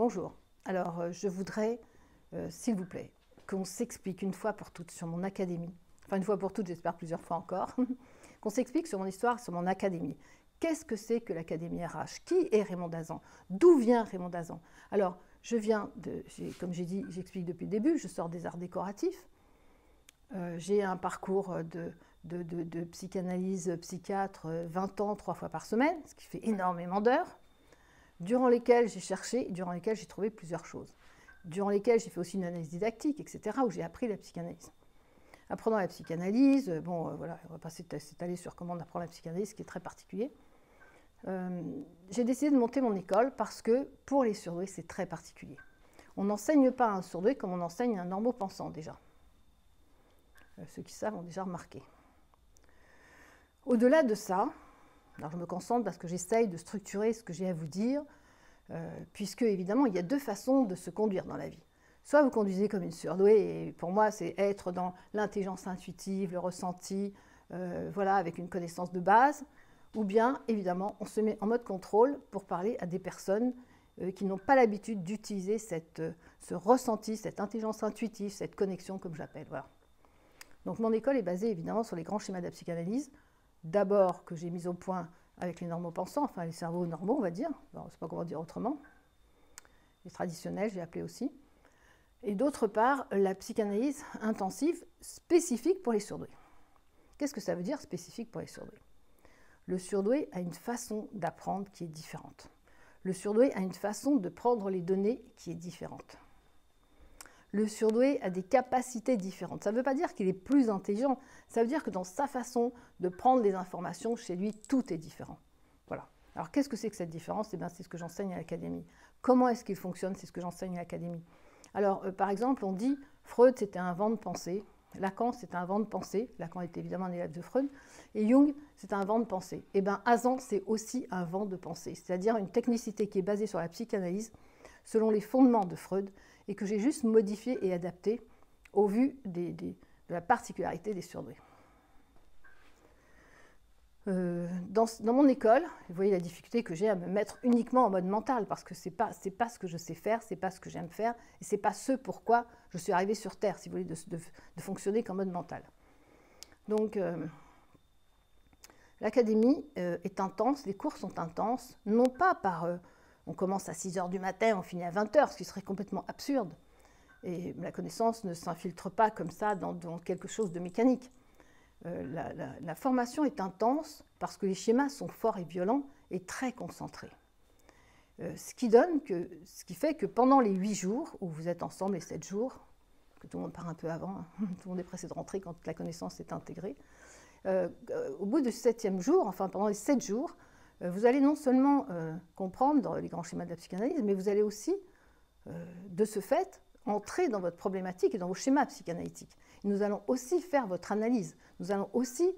Bonjour. Alors, je voudrais, s'il vous plaît, qu'on s'explique une fois pour toutes sur mon académie. Enfin, une fois pour toutes, j'espère plusieurs fois encore. Qu'on s'explique sur mon histoire, sur mon académie. Qu'est-ce que c'est que l'Académie RH? Qui est Raymond Dazan? D'où vient Raymond Dazan? Alors, je viens de, comme j'ai dit, j'explique depuis le début, je sors des arts décoratifs. J'ai un parcours de psychanalyse psychiatre 20 ans, 3 fois par semaine, ce qui fait énormément d'heures, durant lesquelles j'ai cherché, durant lesquelles j'ai trouvé plusieurs choses, durant lesquelles j'ai fait aussi une analyse didactique, etc., où j'ai appris la psychanalyse. Apprenant la psychanalyse, voilà, on ne va pas s'étaler sur comment on apprend la psychanalyse, ce qui est très particulier. J'ai décidé de monter mon école parce que pour les surdoués, c'est très particulier. On n'enseigne pas à un surdoué comme on enseigne à un normopensant déjà. Ceux qui savent ont déjà remarqué. Au-delà de ça, alors je me concentre parce que j'essaye de structurer ce que j'ai à vous dire, puisque évidemment il y a deux façons de se conduire dans la vie. Soit vous conduisez comme une surdouée, et pour moi c'est être dans l'intelligence intuitive, le ressenti, voilà, avec une connaissance de base, ou bien évidemment on se met en mode contrôle pour parler à des personnes qui n'ont pas l'habitude d'utiliser ce ressenti, cette intelligence intuitive, cette connexion comme j'appelle. Voilà. Donc mon école est basée évidemment sur les grands schémas de la psychanalyse, d'abord que j'ai mis au point avec les normopensants, enfin les cerveaux normaux on va dire, je ne sais pas comment dire autrement, les traditionnels j'ai appelé aussi, et d'autre part la psychanalyse intensive spécifique pour les surdoués. Qu'est-ce que ça veut dire spécifique pour les surdoués? Le surdoué a une façon d'apprendre qui est différente. Le surdoué a une façon de prendre les données qui est différente. Le surdoué a des capacités différentes. Ça ne veut pas dire qu'il est plus intelligent, ça veut dire que dans sa façon de prendre les informations, chez lui, tout est différent. Voilà. Alors qu'est-ce que c'est que cette différence? Eh bien, c'est ce que j'enseigne à l'académie. Comment est-ce qu'il fonctionne? C'est ce que j'enseigne à l'académie. Alors, par exemple, on dit Freud, c'était un vent de pensée. Lacan, c'était un vent de pensée. Lacan était évidemment un élève de Freud. Et Jung, c'est un vent de pensée. Eh bien, Hazan, c'est aussi un vent de pensée. C'est-à-dire une technicité qui est basée sur la psychanalyse, selon les fondements de Freud, et que j'ai juste modifié et adapté au vu de la particularité des surdoués. Dans mon école, vous voyez la difficulté que j'ai à me mettre uniquement en mode mental, parce que ce n'est pas ce que je sais faire, ce n'est pas ce que j'aime faire, et ce n'est pas ce pourquoi je suis arrivée sur Terre, si vous voulez, de fonctionner qu'en mode mental. Donc, l'académie est intense, les cours sont intenses, non pas par... on commence à 6 h du matin, on finit à 20 h, ce qui serait complètement absurde. Et la connaissance ne s'infiltre pas comme ça dans quelque chose de mécanique. La formation est intense parce que les schémas sont forts et violents et très concentrés. Ce qui fait que pendant les 8 jours, où vous êtes ensemble, les 7 jours, que tout le monde part un peu avant, tout le monde est pressé de rentrer quand la connaissance est intégrée, au bout du 7e jour, enfin pendant les 7 jours, vous allez non seulement comprendre les grands schémas de la psychanalyse, mais vous allez aussi, de ce fait, entrer dans votre problématique et dans vos schémas psychanalytiques. Et nous allons aussi faire votre analyse. Nous allons aussi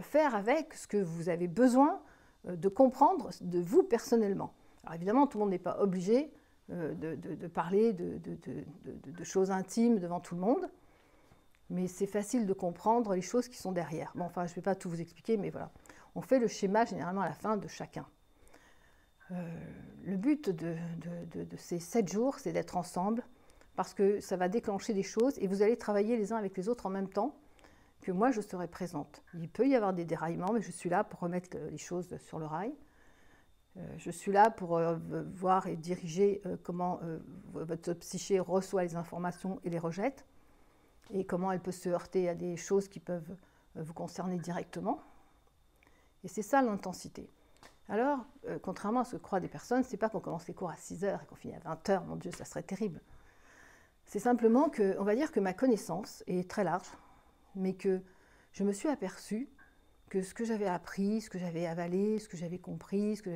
faire avec ce que vous avez besoin de comprendre de vous personnellement. Alors évidemment, tout le monde n'est pas obligé de parler de choses intimes devant tout le monde, mais c'est facile de comprendre les choses qui sont derrière. Bon, enfin, je ne vais pas tout vous expliquer, mais voilà. On fait le schéma généralement à la fin de chacun. Le but de ces 7 jours, c'est d'être ensemble, parce que ça va déclencher des choses et vous allez travailler les uns avec les autres en même temps que moi je serai présente. Il peut y avoir des déraillements, mais je suis là pour remettre les choses sur le rail. Je suis là pour voir et diriger comment votre psyché reçoit les informations et les rejette, et comment elle peut se heurter à des choses qui peuvent vous concerner directement. Et c'est ça l'intensité. Alors, contrairement à ce que croient des personnes, ce n'est pas qu'on commence les cours à 6 h et qu'on finit à 20 h, mon Dieu, ça serait terrible. C'est simplement que, on va dire que ma connaissance est très large, mais que je me suis aperçue que ce que j'avais appris, ce que j'avais avalé, ce que j'avais compris, ce que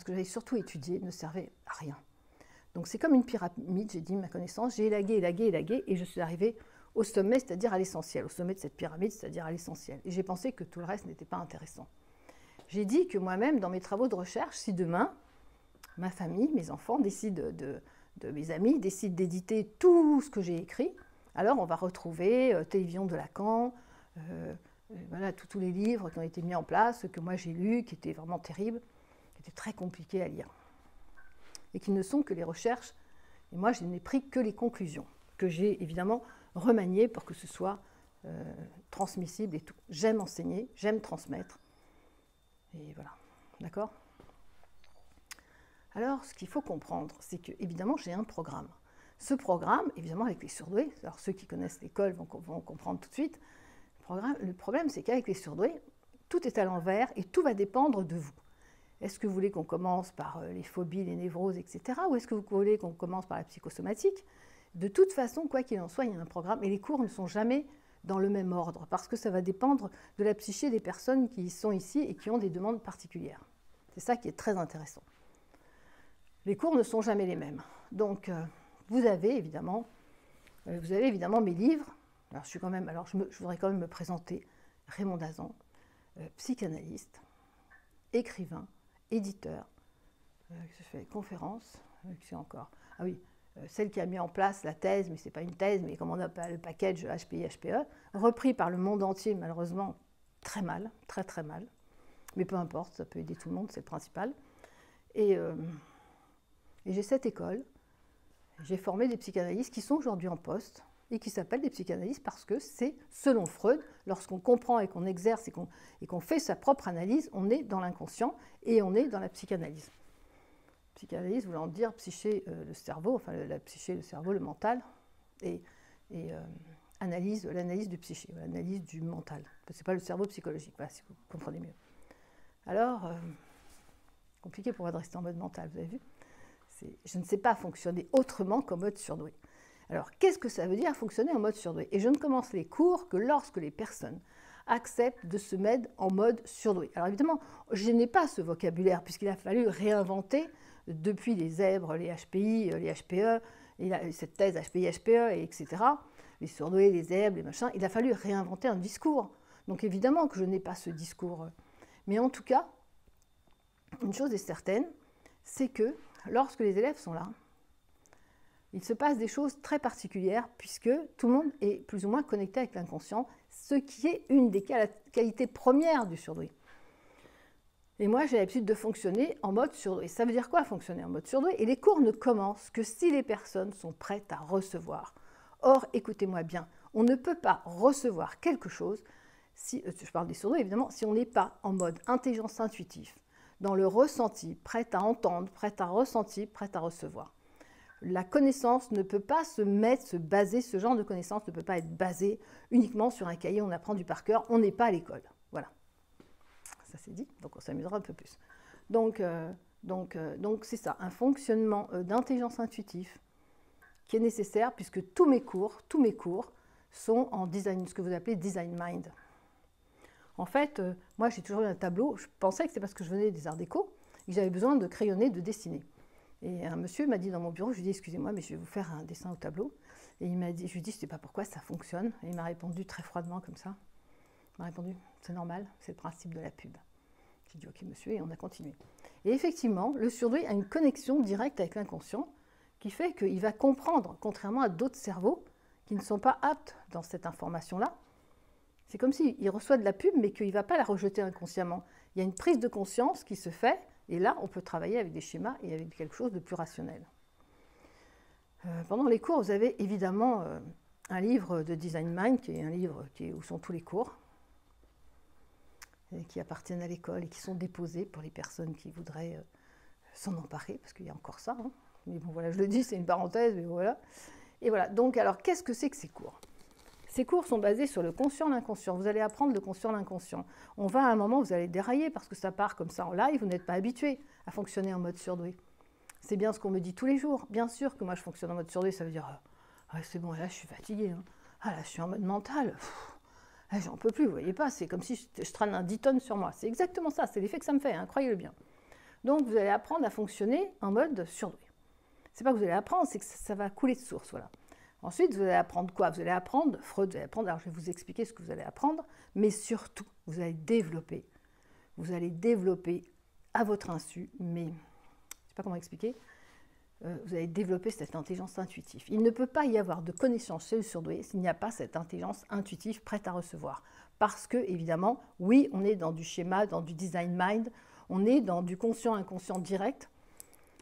j'avais surtout étudié ne servait à rien. Donc c'est comme une pyramide, j'ai dit ma connaissance, j'ai élagué, élagué, élagué, et je suis arrivée au sommet, c'est-à-dire à l'essentiel, au sommet de cette pyramide, c'est-à-dire à l'essentiel. Et j'ai pensé que tout le reste n'était pas intéressant. J'ai dit que moi-même, dans mes travaux de recherche, si demain, ma famille, mes enfants décident mes amis décident d'éditer tout ce que j'ai écrit, alors on va retrouver Télévision de Lacan, voilà, tous les livres qui ont été mis en place, que moi j'ai lus, qui étaient vraiment terribles, qui étaient très compliqués à lire. et qui ne sont que les recherches. Et moi, je n'ai pris que les conclusions, que j'ai évidemment remaniées pour que ce soit transmissible et tout. J'aime enseigner, j'aime transmettre. Et voilà, d'accord? Alors, ce qu'il faut comprendre, c'est que, évidemment, j'ai un programme. Ce programme, évidemment, avec les surdoués, alors ceux qui connaissent l'école vont comprendre tout de suite, le problème, c'est qu'avec les surdoués, tout est à l'envers et tout va dépendre de vous. Est-ce que vous voulez qu'on commence par les phobies, les névroses, etc. ou est-ce que vous voulez qu'on commence par la psychosomatique? De toute façon, quoi qu'il en soit, il y a un programme et les cours ne sont jamais dans le même ordre parce que ça va dépendre de la psyché des personnes qui sont ici et qui ont des demandes particulières. C'est ça qui est très intéressant. Les cours ne sont jamais les mêmes. Donc, vous avez évidemment mes livres. Alors, je voudrais quand même me présenter Raymond Dazan, psychanalyste, écrivain, éditeur, je fais conférence, c'est encore. Ah oui, celle qui a mis en place la thèse, mais ce n'est pas une thèse, mais comme on appelle le package HPI-HPE, repris par le monde entier, malheureusement, très mal, très très mal. Mais peu importe, ça peut aider tout le monde, c'est le principal. Et j'ai cette école, j'ai formé des psychanalystes qui sont aujourd'hui en poste et qui s'appellent des psychanalystes parce que c'est, selon Freud, lorsqu'on comprend et qu'on exerce et qu'on fait sa propre analyse, on est dans l'inconscient et on est dans la psychanalyse. Psychanalyse voulant dire psyché, le cerveau, enfin la psyché, le cerveau, le mental, et l'analyse du psyché, l'analyse du mental. Ce n'est pas le cerveau psychologique, voilà, si vous comprenez mieux. Alors, compliqué pour moi de rester en mode mental, vous avez vu? Je ne sais pas fonctionner autrement qu'en mode surdoué. Alors, qu'est-ce que ça veut dire fonctionner en mode surdoué? Et je ne commence les cours que lorsque les personnes acceptent de se mettre en mode surdoué. Alors évidemment, je n'ai pas ce vocabulaire puisqu'il a fallu réinventer depuis les zèbres, les HPI, les HPE, et cette thèse HPI, HPE, etc. Les surdoués, les zèbres, les machins, il a fallu réinventer un discours. Donc évidemment que je n'ai pas ce discours. Mais en tout cas, une chose est certaine, c'est que lorsque les élèves sont là, il se passe des choses très particulières puisque tout le monde est plus ou moins connecté avec l'inconscient, ce qui est une des qualités premières du surdoué. Et moi, j'ai l'habitude de fonctionner en mode surdoué. Ça veut dire quoi fonctionner en mode surdoué? Et les cours ne commencent que si les personnes sont prêtes à recevoir. Or, écoutez-moi bien, on ne peut pas recevoir quelque chose, si, je parle des surdoués évidemment, si on n'est pas en mode intelligence intuitive, dans le ressenti, prête à entendre, prête à ressentir, prête à recevoir. La connaissance ne peut pas ce genre de connaissance ne peut pas être basé uniquement sur un cahier, on apprend du par cœur, on n'est pas à l'école. Voilà. Ça c'est dit, donc on s'amusera un peu plus. Donc c'est ça, un fonctionnement d'intelligence intuitive qui est nécessaire puisque tous mes cours sont en design, ce que vous appelez design mind. En fait, moi j'ai toujours eu un tableau, je pensais que c'était parce que je venais des arts déco, et que j'avais besoin de crayonner, de dessiner. Et un monsieur m'a dit dans mon bureau, je lui ai dit excusez-moi mais je vais vous faire un dessin au tableau. Et il m'a dit, je lui ai dit je ne sais pas pourquoi ça fonctionne. Et il m'a répondu très froidement comme ça. Il m'a répondu c'est normal, c'est le principe de la pub. J'ai dit ok monsieur et on a continué. Et effectivement, le surdoué a une connexion directe avec l'inconscient qui fait qu'il va comprendre, contrairement à d'autres cerveaux qui ne sont pas aptes dans cette information-là. C'est comme s'il reçoit de la pub mais qu'il ne va pas la rejeter inconsciemment. Il y a une prise de conscience qui se fait. Et là, on peut travailler avec des schémas et avec quelque chose de plus rationnel. Pendant les cours, vous avez évidemment un livre de Design Mind, qui est un livre où sont tous les cours, et qui appartiennent à l'école et qui sont déposés pour les personnes qui voudraient s'en emparer, parce qu'il y a encore ça. Hein. Mais bon, voilà, je le dis, c'est une parenthèse, mais voilà. Et voilà, donc alors, qu'est-ce que c'est que ces cours? Ces cours sont basés sur le conscient, l'inconscient. Vous allez apprendre le conscient, l'inconscient. On va à un moment où vous allez dérailler parce que ça part comme ça en live, vous n'êtes pas habitué à fonctionner en mode surdoué. C'est bien ce qu'on me dit tous les jours. Bien sûr que moi je fonctionne en mode surdoué, ça veut dire c'est bon, là je suis fatiguée. Hein. Ah là je suis en mode mental. J'en peux plus, vous voyez pas, c'est comme si je traîne un 10 tonnes sur moi. C'est exactement ça, c'est l'effet que ça me fait, hein, croyez-le bien. Donc vous allez apprendre à fonctionner en mode surdoué. C'est pas que vous allez apprendre, c'est que ça va couler de source, voilà. Ensuite, vous allez apprendre quoi? Vous allez apprendre, Freud, vous allez apprendre, alors je vais vous expliquer ce que vous allez apprendre, mais surtout, vous allez développer à votre insu, mais je ne sais pas comment expliquer, vous allez développer cette intelligence intuitive. Il ne peut pas y avoir de connaissance chez le surdoué s'il n'y a pas cette intelligence intuitive prête à recevoir. Parce que, évidemment, oui, on est dans du schéma, dans du design mind, on est dans du conscient-inconscient direct,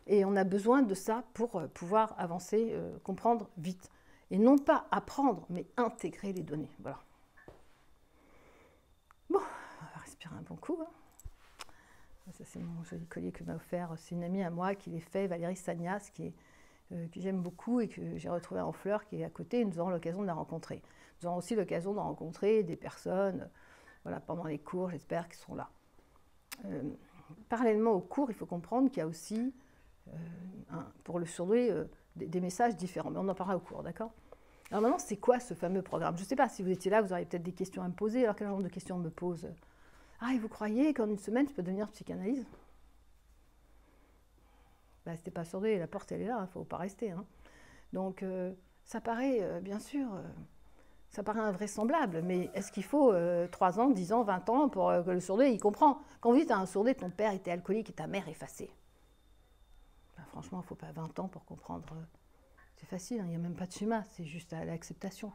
Et on a besoin de ça pour pouvoir avancer, comprendre vite. Et non pas apprendre, mais intégrer les données. Voilà. Bon, on va respirer un bon coup. Hein. Ça, c'est mon joli collier que m'a offert. C'est une amie à moi qui l'ait fait, Valérie Sagnas, que j'aime beaucoup et que j'ai retrouvé en fleurs, qui est à côté. Et nous aurons l'occasion de la rencontrer. Nous aurons aussi l'occasion de rencontrer des personnes voilà, pendant les cours, j'espère, qui seront là. Parallèlement au cours, il faut comprendre qu'il y a aussi, pour le surdoué, des messages différents. Mais on en parlera au cours, d'accord? Alors maintenant, c'est quoi ce fameux programme? Je ne sais pas, si vous étiez là, vous auriez peut-être des questions à me poser. Alors quel genre de questions on me pose? Ah, et vous croyez qu'en une semaine, je peux devenir psychanalyse? Ben, c'était pas surdoué, la porte, elle est là, il ne faut pas rester. Hein. Donc, ça paraît, bien sûr, ça paraît invraisemblable, mais est-ce qu'il faut 3 ans, 10 ans, 20 ans pour que le surdoué, il comprend? Quand vous dites à un surdoué, ton père était alcoolique et ta mère effacée. Ben, franchement, il ne faut pas 20 ans pour comprendre. C'est facile, hein, il n'y a même pas de schéma, c'est juste à l'acceptation.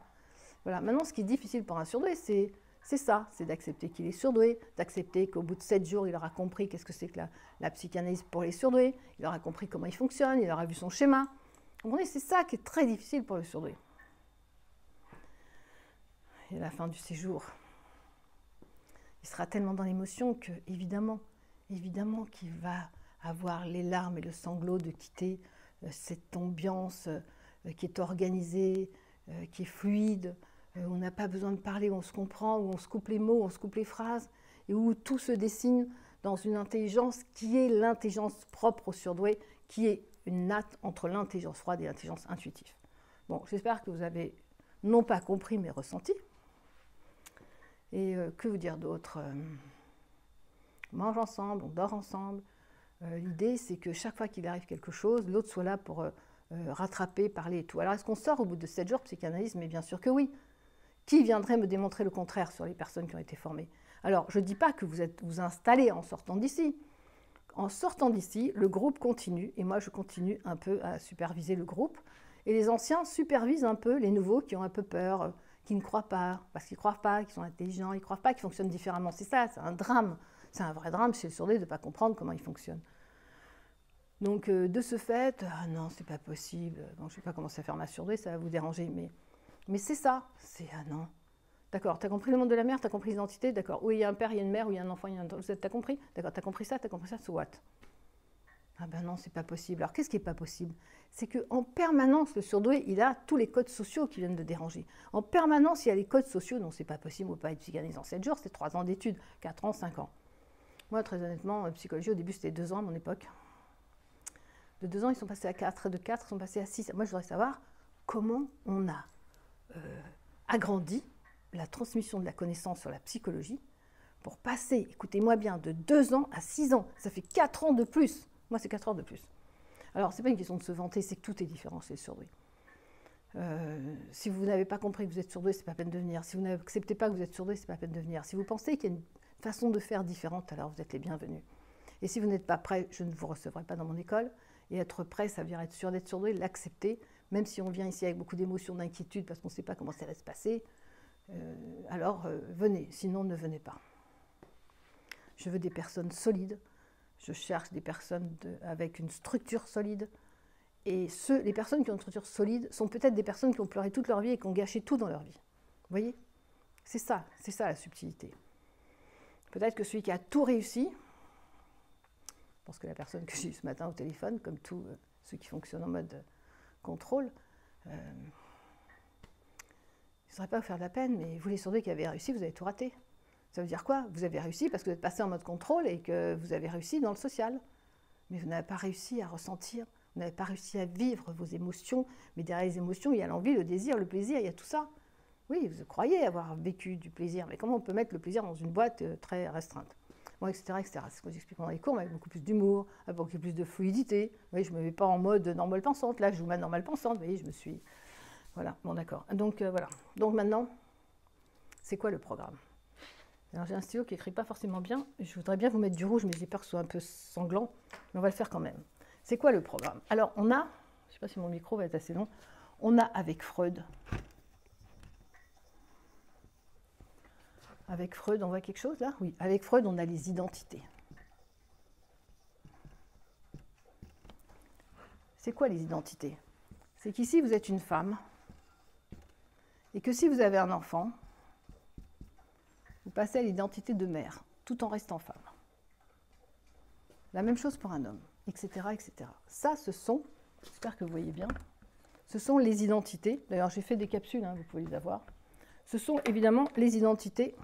Voilà. Maintenant, ce qui est difficile pour un surdoué, c'est ça, c'est d'accepter qu'il est surdoué, d'accepter qu'au bout de 7 jours, il aura compris qu'est-ce que c'est que la psychanalyse pour les surdoués, il aura compris comment il fonctionne, il aura vu son schéma. Vous comprenez, c'est ça qui est très difficile pour le surdoué. Et à la fin du séjour, il sera tellement dans l'émotion que, évidemment qu'il va avoir les larmes et le sanglot de quitter cette ambiance qui est organisée, qui est fluide, où on n'a pas besoin de parler, où on se comprend, où on se coupe les mots, où on se coupe les phrases, et où tout se dessine dans une intelligence qui est l'intelligence propre au surdoué, qui est une natte entre l'intelligence froide et l'intelligence intuitive. Bon, j'espère que vous avez non pas compris, mais ressenti. Et que vous dire d'autre? On mange ensemble, on dort ensemble. L'idée, c'est que chaque fois qu'il arrive quelque chose, l'autre soit là pour rattraper, parler et tout. Alors, est-ce qu'on sort au bout de 7 jours de psychanalyse? Mais bien sûr que oui. Qui viendrait me démontrer le contraire sur les personnes qui ont été formées? Alors, je ne dis pas que vous installez en sortant d'ici. En sortant d'ici, le groupe continue, et moi je continue un peu à superviser le groupe. Et les anciens supervisent un peu les nouveaux qui ont un peu peur, qui ne croient pas, parce qu'ils ne croient pas, qu'ils sont intelligents, ils ne croient pas qu'ils fonctionnent différemment. C'est ça, c'est un drame. C'est un vrai drame chez le surdoué de ne pas comprendre comment il fonctionne. Donc, de ce fait, ah non, c'est pas possible. Bon, je ne vais pas commencer à faire ma surdouée, ça va vous déranger, mais c'est ça. C'est ah non. D'accord, tu as compris le monde de la mère, tu as compris l'identité, d'accord. Oui, il y a un père, il y a une mère, oui, il y a un enfant, il y a un... Tu as compris? D'accord, tu as compris ça, so what? Ah ben non, c'est pas possible. Alors, qu'est-ce qui n'est pas possible? C'est qu'en permanence, le surdoué, il a tous les codes sociaux qui viennent de déranger. En permanence, il y a les codes sociaux. Non, c'est pas possible, on ne peut pas être psychanalyste en 7 jours, c'est 3 ans d'études, 4 ans, 5 ans. Moi, très honnêtement, psychologie, au début, c'était 2 ans à mon époque. De 2 ans, ils sont passés à 4, de 4, ils sont passés à 6. Moi, je voudrais savoir comment on a agrandi la transmission de la connaissance sur la psychologie pour passer, écoutez-moi bien, de 2 ans à 6 ans. Ça fait 4 ans de plus. Moi, c'est 4 ans de plus. Alors, ce n'est pas une question de se vanter, c'est que tout est différent chez le surdoué. Si vous n'avez pas compris que vous êtes surdoué, ce n'est pas la peine de venir. Si vous n'acceptez pas que vous êtes surdoué, ce n'est pas la peine de venir. Si vous pensez qu'il y a une façon de faire différente, alors vous êtes les bienvenus. Et si vous n'êtes pas prêt, je ne vous recevrai pas dans mon école. Et être prêt, ça veut dire être sûr d'être surdoué, l'accepter, même si on vient ici avec beaucoup d'émotions, d'inquiétude, parce qu'on ne sait pas comment ça va se passer. Alors venez, sinon ne venez pas. Je veux des personnes solides, je cherche des personnes avec une structure solide, et les personnes qui ont une structure solide sont peut-être des personnes qui ont pleuré toute leur vie et qui ont gâché tout dans leur vie. Vous voyez? C'est ça la subtilité. Peut-être que celui qui a tout réussi, je pense que la personne que j'ai eue ce matin au téléphone, comme tous ceux qui fonctionnent en mode contrôle, il ne faudrait pas vous faire de la peine, mais vous les surdoués qui avez réussi, vous avez tout raté. Ça veut dire quoi? Vous avez réussi parce que vous êtes passé en mode contrôle et que vous avez réussi dans le social. Mais vous n'avez pas réussi à ressentir, vous n'avez pas réussi à vivre vos émotions. Mais derrière les émotions, il y a l'envie, le désir, le plaisir, il y a tout ça. Oui, vous croyez avoir vécu du plaisir, mais comment on peut mettre le plaisir dans une boîte très restreinte? Bon, etc., etc. C'est ce que j'explique dans les cours, mais avec beaucoup plus d'humour, avec beaucoup plus de fluidité. Oui, je ne me mets pas en mode normal pensante. Là, je joue ma normale pensante. Vous voyez, je me suis... Voilà, bon d'accord. Donc voilà. Donc maintenant, c'est quoi le programme? Alors j'ai un stylo qui n'écrit pas forcément bien. Je voudrais bien vous mettre du rouge, mais j'ai peur que ce soit un peu sanglant. Mais on va le faire quand même. C'est quoi le programme? Alors on a, je ne sais pas si mon micro va être assez long, on a avec Freud. Avec Freud, on voit quelque chose là? Oui, avec Freud, on a les identités. C'est quoi les identités? C'est qu'ici, vous êtes une femme, et que si vous avez un enfant, vous passez à l'identité de mère, tout en restant femme. La même chose pour un homme, etc., etc. Ça, ce sont, j'espère que vous voyez bien, ce sont les identités. D'ailleurs, j'ai fait des capsules, hein, vous pouvez les avoir. Ce sont évidemment les identités,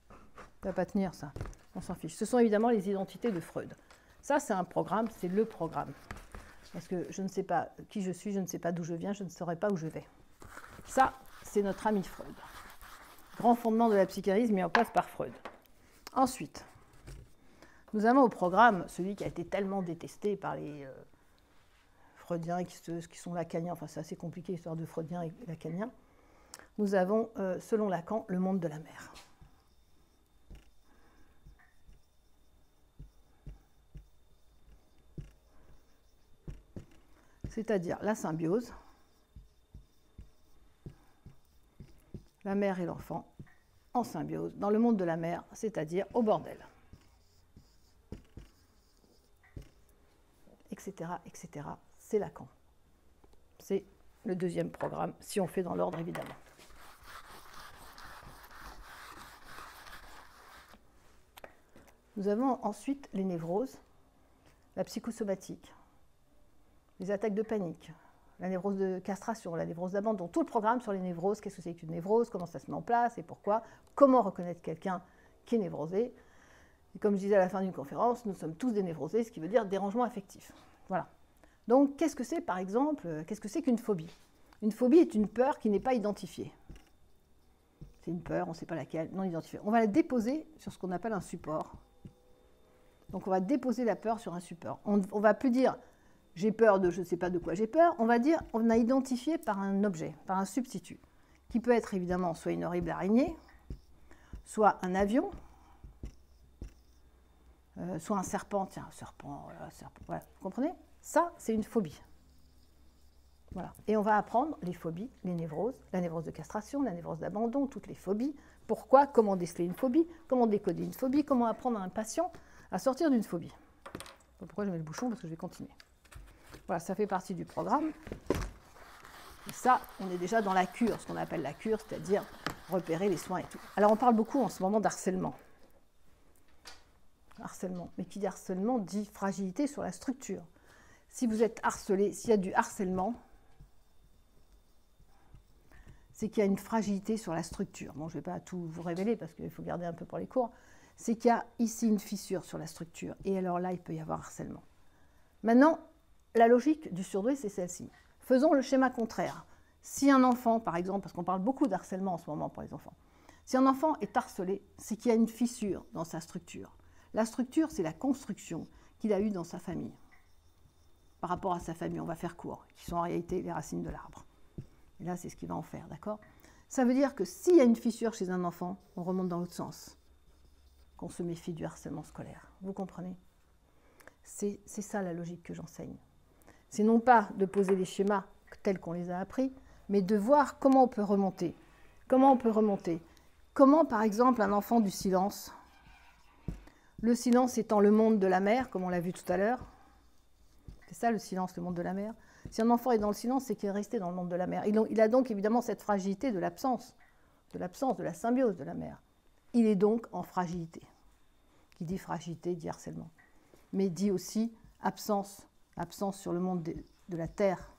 ça ne va pas tenir ça, on s'en fiche. Ce sont évidemment les identités de Freud. Ça, c'est un programme, c'est le programme. Parce que je ne sais pas qui je suis, je ne sais pas d'où je viens, je ne saurais pas où je vais. Ça, c'est notre ami Freud. Grand fondement de la psychanalyse mis en place par Freud. Ensuite, nous avons au programme celui qui a été tellement détesté par les freudiens qui sont lacaniens. Enfin, c'est assez compliqué l'histoire de freudiens et lacaniens. Nous avons, selon Lacan, le monde de la mère. C'est-à-dire la symbiose, la mère et l'enfant en symbiose, dans le monde de la mère, c'est-à-dire au bordel, etc., etc. C'est Lacan. C'est le deuxième programme, si on fait dans l'ordre, évidemment. Nous avons ensuite les névroses, la psychosomatique, les attaques de panique, la névrose de castration, la névrose d'abandon, tout le programme sur les névroses, qu'est-ce que c'est qu'une névrose, comment ça se met en place et pourquoi, comment reconnaître quelqu'un qui est névrosé. Et comme je disais à la fin d'une conférence, nous sommes tous des névrosés, ce qui veut dire dérangement affectif. Voilà. Donc, qu'est-ce que c'est, par exemple, qu'est-ce que c'est qu'une phobie? Une phobie est une peur qui n'est pas identifiée. C'est une peur, on ne sait pas laquelle, non identifiée. On va la déposer sur ce qu'on appelle un support. Donc, on va déposer la peur sur un support. On ne va plus dire « j'ai peur de je ne sais pas de quoi j'ai peur », on va dire « on a identifié par un objet, par un substitut », qui peut être évidemment soit une horrible araignée, soit un avion, soit un serpent. Tiens, un serpent, voilà, serpent, voilà. Vous comprenez? Ça, c'est une phobie. Voilà. Et on va apprendre les phobies, les névroses, la névrose de castration, la névrose d'abandon, toutes les phobies. Pourquoi, comment déceler une phobie, comment décoder une phobie, comment apprendre à un patient à sortir d'une phobie. Pourquoi je mets le bouchon? Parce que je vais continuer. Voilà, ça fait partie du programme. Et ça, on est déjà dans la cure, ce qu'on appelle la cure, c'est-à-dire repérer les soins et tout. Alors, on parle beaucoup en ce moment d'harcèlement. Harcèlement. Mais qui dit harcèlement dit fragilité sur la structure. Si vous êtes harcelé, s'il y a du harcèlement, c'est qu'il y a une fragilité sur la structure. Bon, je ne vais pas tout vous révéler parce qu'il faut garder un peu pour les cours. C'est qu'il y a ici une fissure sur la structure. Et alors là, il peut y avoir harcèlement. Maintenant, la logique du surdoué, c'est celle-ci. Faisons le schéma contraire. Si un enfant, par exemple, parce qu'on parle beaucoup d'harcèlement en ce moment pour les enfants, si un enfant est harcelé, c'est qu'il y a une fissure dans sa structure. La structure, c'est la construction qu'il a eue dans sa famille. Par rapport à sa famille, on va faire court, qui sont en réalité les racines de l'arbre. Et là, c'est ce qu'il va en faire, d'accord? Ça veut dire que s'il y a une fissure chez un enfant, on remonte dans l'autre sens, qu'on se méfie du harcèlement scolaire. Vous comprenez? C'est ça la logique que j'enseigne. C'est non pas de poser les schémas tels qu'on les a appris, mais de voir comment on peut remonter. Comment on peut remonter? Comment, par exemple, un enfant du silence, le silence étant le monde de la mère, comme on l'a vu tout à l'heure, c'est ça le silence, le monde de la mère. Si un enfant est dans le silence, c'est qu'il est resté dans le monde de la mère. Il a donc évidemment cette fragilité de l'absence, de la symbiose de la mère. Il est donc en fragilité. Qui dit fragilité dit harcèlement. Mais dit aussi absence sur le monde de la terre.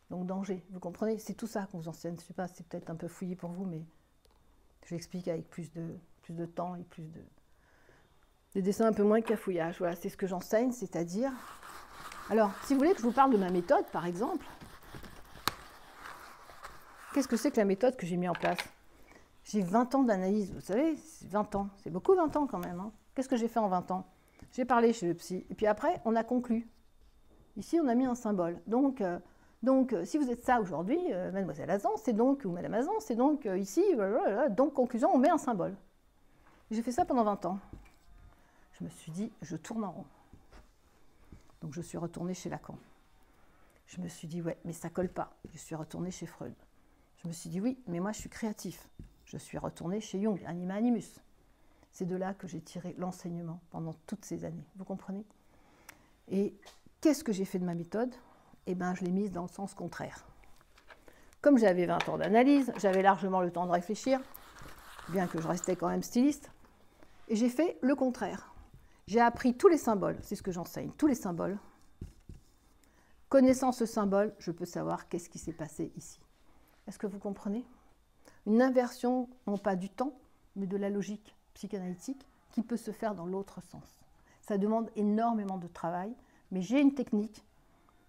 Donc danger, vous comprenez? C'est tout ça qu'on vous enseigne. Je ne sais pas, c'est peut-être un peu fouillis pour vous, mais je l'explique avec plus de temps et des dessins un peu moins cafouillage. Voilà, c'est ce que j'enseigne, c'est-à-dire... Alors, si vous voulez que je vous parle de ma méthode, par exemple, qu'est-ce que c'est que la méthode que j'ai mise en place? J'ai 20 ans d'analyse, vous savez, 20 ans, c'est beaucoup 20 ans quand même. Hein. Qu'est-ce que j'ai fait en 20 ans? J'ai parlé chez le psy, et puis après, on a conclu. Ici, on a mis un symbole. Donc si vous êtes ça aujourd'hui, mademoiselle Azan, c'est donc, ou madame Azan, c'est donc ici, donc conclusion, on met un symbole. J'ai fait ça pendant 20 ans. Je me suis dit, je tourne en rond. Donc je suis retournée chez Lacan. Je me suis dit, ouais, mais ça colle pas. Je suis retournée chez Freud. Je me suis dit, oui, mais moi je suis créatif. Je suis retournée chez Jung, anima animus. C'est de là que j'ai tiré l'enseignement pendant toutes ces années. Vous comprenez? Et qu'est-ce que j'ai fait de ma méthode? eh ben, je l'ai mise dans le sens contraire. Comme j'avais 20 ans d'analyse, j'avais largement le temps de réfléchir, bien que je restais quand même styliste, et j'ai fait le contraire. J'ai appris tous les symboles, c'est ce que j'enseigne, tous les symboles. Connaissant ce symbole, je peux savoir qu'est-ce qui s'est passé ici. Est-ce que vous comprenez? Une inversion, non pas du temps, mais de la logique psychanalytique qui peut se faire dans l'autre sens. Ça demande énormément de travail, mais j'ai une technique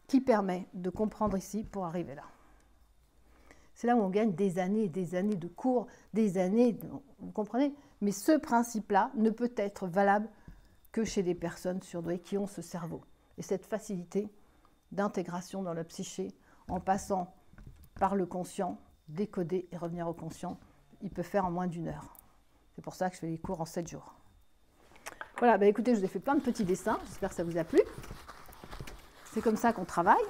qui permet de comprendre ici pour arriver là. C'est là où on gagne des années et des années de cours, des années, vous comprenez? Mais ce principe-là ne peut être valable que chez des personnes surdouées qui ont ce cerveau. Et cette facilité d'intégration dans la psyché, en passant par le conscient, décoder et revenir au conscient, il peut faire en moins d'1 heure. C'est pour ça que je fais les cours en 7 jours. Voilà, bah écoutez, je vous ai fait plein de petits dessins, j'espère que ça vous a plu. C'est comme ça qu'on travaille.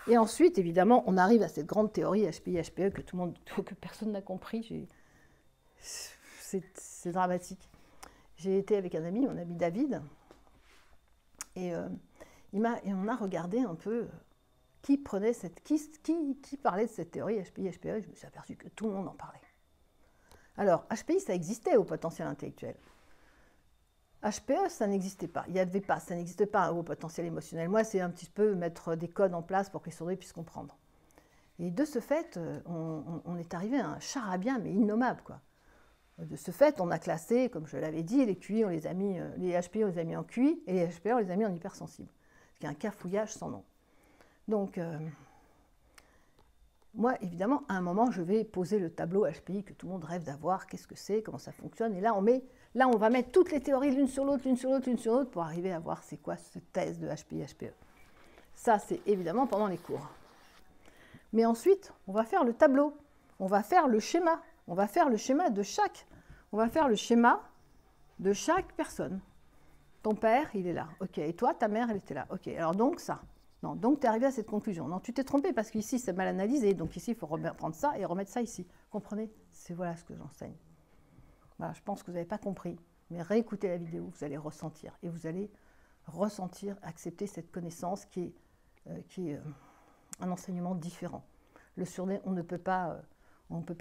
Et ensuite, évidemment, on arrive à cette grande théorie HPI-HPE que personne n'a compris. C'est dramatique. J'ai été avec un ami, mon ami David, et on a regardé un peu qui parlait de cette théorie HPI-HPE. Je me suis aperçu que tout le monde en parlait. Alors, HPI, ça existait au potentiel intellectuel. HPE, ça n'existait pas. Ça n'existe pas un haut potentiel émotionnel. Moi, c'est un petit peu mettre des codes en place pour que les surdoués puissent comprendre. Et de ce fait, on est arrivé à un charabia, mais innommable, quoi. De ce fait, on a classé, comme je l'avais dit, les QI, les HPI, on les a mis en QI, et les HPE, on les a mis en hypersensibles. Ce qui est un cafouillage sans nom. Donc, moi, évidemment, à un moment, je vais poser le tableau HPI que tout le monde rêve d'avoir. Qu'est-ce que c'est? Comment ça fonctionne? Et là, on va mettre toutes les théories l'une sur l'autre, l'une sur l'autre, l'une sur l'autre, pour arriver à voir c'est quoi cette thèse de HPI-HPE. Ça, c'est évidemment pendant les cours. Mais ensuite, on va faire le tableau. On va faire le schéma. On va faire le schéma de chaque. On va faire le schéma de chaque personne. Ton père, il est là. OK. Et toi, ta mère, elle était là. OK. Alors donc, ça. Non, donc tu es arrivé à cette conclusion. Non, tu t'es trompé parce qu'ici, c'est mal analysé. Donc ici, il faut prendre ça et remettre ça ici. Comprenez? C'est voilà ce que j'enseigne. Voilà, je pense que vous n'avez pas compris. Mais réécoutez la vidéo, vous allez ressentir. Et vous allez ressentir, accepter cette connaissance qui est un enseignement différent. Le surdoué, on ne peut pas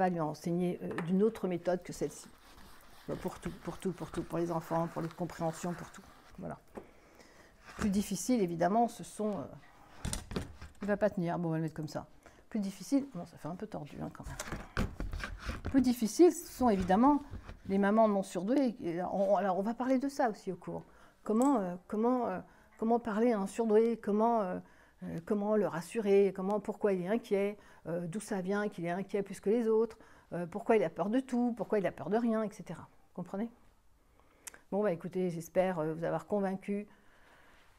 lui enseigner d'une autre méthode que celle-ci. Pour tout. Pour les enfants, pour les compréhensions, pour tout. Voilà. Plus difficile, évidemment, ce sont... il ne va pas tenir. Bon, on va le mettre comme ça. Plus difficile... Bon, ça fait un peu tordu, hein, quand même. Plus difficile, ce sont évidemment les mamans non surdouées. Alors, on va parler de ça aussi au cours. Comment parler à un surdoué? Comment le rassurer? Pourquoi il est inquiet? D'où ça vient qu'il est inquiet plus que les autres? Pourquoi il a peur de tout? Pourquoi il a peur de rien? Etc. Vous comprenez? Bon, bah écoutez, j'espère vous avoir convaincu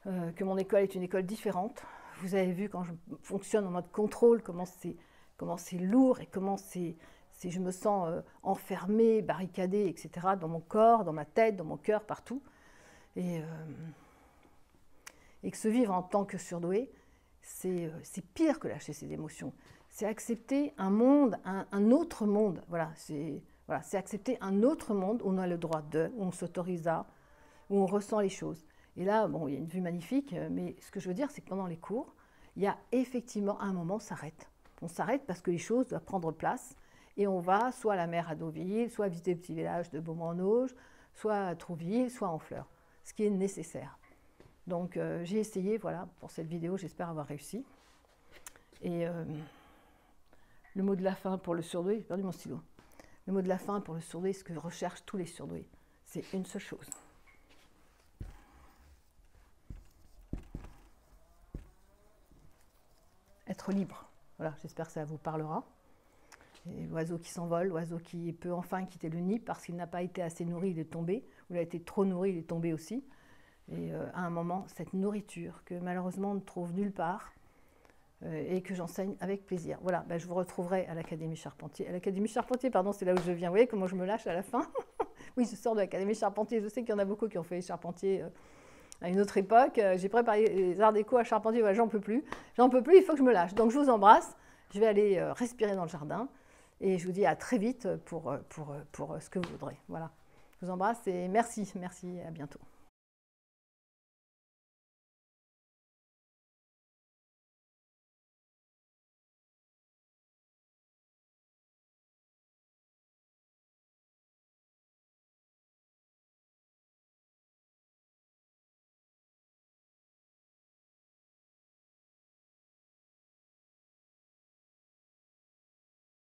que mon école est une école différente. Vous avez vu quand je fonctionne en mode contrôle, comment c'est lourd et comment je me sens enfermée, barricadée, etc. dans mon corps, dans ma tête, dans mon cœur, partout. Et que se vivre en tant que surdoué, c'est pire que lâcher ses émotions. C'est accepter un monde, un autre monde. Voilà, c'est accepter un autre monde où on a le droit de, où on s'autorise à, où on ressent les choses. Et là, bon, il y a une vue magnifique, mais ce que je veux dire, c'est que pendant les cours, il y a effectivement un moment, on s'arrête. On s'arrête parce que les choses doivent prendre place et on va soit à la mer à Deauville, soit visiter le petit village de Beaumont-en-Auge, soit à Trouville, soit en Fleurs, ce qui est nécessaire. Donc j'ai essayé, voilà, pour cette vidéo, j'espère avoir réussi. Et le mot de la fin pour le surdoué, j'ai perdu mon stylo. Le mot de la fin pour le surdoué, ce que recherchent tous les surdoués, c'est une seule chose. Être libre. Voilà, j'espère que ça vous parlera. L'oiseau qui s'envole, l'oiseau qui peut enfin quitter le nid parce qu'il n'a pas été assez nourri, il est tombé. Ou il a été trop nourri, il est tombé aussi. Et à un moment, cette nourriture que malheureusement on ne trouve nulle part et que j'enseigne avec plaisir. Voilà, ben, je vous retrouverai à l'Académie Charpentier. À l'Académie Charpentier, pardon, c'est là où je viens. Vous voyez comment je me lâche à la fin? Oui, je sors de l'Académie Charpentier. Je sais qu'il y en a beaucoup qui ont fait les Charpentiers à une autre époque. J'ai préparé les arts déco à Charpentier. Voilà, j'en peux plus. J'en peux plus, il faut que je me lâche. Donc je vous embrasse. Je vais aller respirer dans le jardin. Et je vous dis à très vite pour ce que vous voudrez. Voilà. Je vous embrasse et merci, à bientôt.